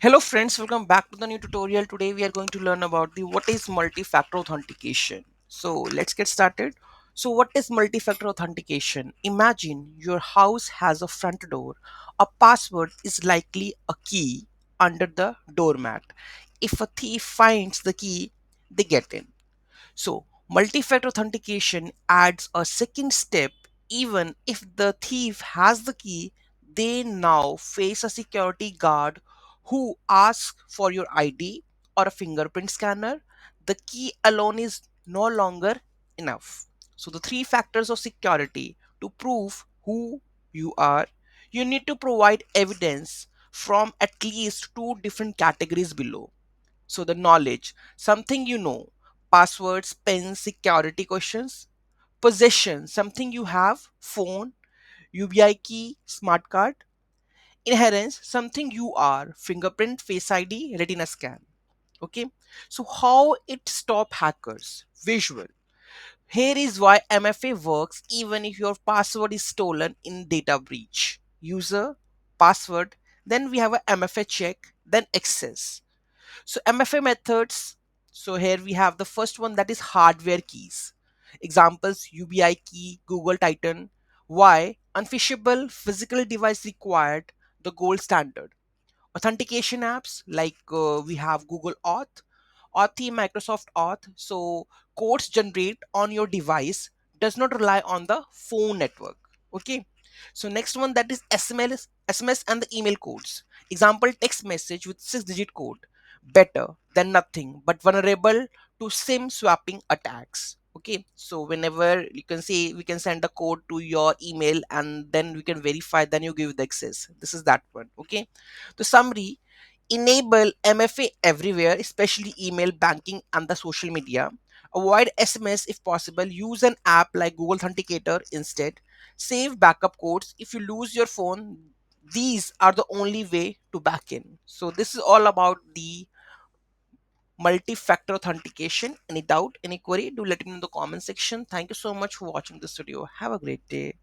Hello friends, welcome back to the new tutorial. Today we are going to learn about the what is multi-factor authentication. So let's get started. So what is multi-factor authentication? Imagine your house has a front door. A password is likely a key under the doormat. If a thief finds the key, they get in. So, multi-factor authentication adds a second step. Even if the thief has the key, they now face a security guard who asks for your ID or a fingerprint scanner. The key alone is no longer enough. So, the three factors of security to prove who you are, you need to provide evidence from at least two different categories below. So the knowledge, something you know, passwords, pens, security questions, possession, something you have, phone, UBI key, smart card, inherence, something you are, fingerprint, face ID, retina scan. Okay, so how it stop hackers? Visual. Here is why MFA works even if your password is stolen in data breach. User, password, then we have a MFA check, then access. So MFA methods. So here we have the first one, that is hardware keys. Examples: UBI key, Google Titan. Why? Unphishable physical device required, the gold standard. Authentication apps like we have Google Auth, Authy, Microsoft Auth. So codes generate on your device, does not rely on the phone network. Okay. So next one, that is SMS and the email codes. Example: text message with 6-digit code. Better than nothing, but vulnerable to SIM swapping attacks. Okay, so whenever you can say we can send a code to your email and then we can verify, then you give the access. This is that one. Okay, the summary: enable MFA everywhere, especially email, banking, and the social media. Avoid SMS if possible. Use an app like Google Authenticator instead. Save backup codes. If you lose your phone, these are the only way to back in. So this is all about the multi-factor authentication. Any doubt, any query, do let me know in the comment section. Thank you so much for watching this video. Have a great day.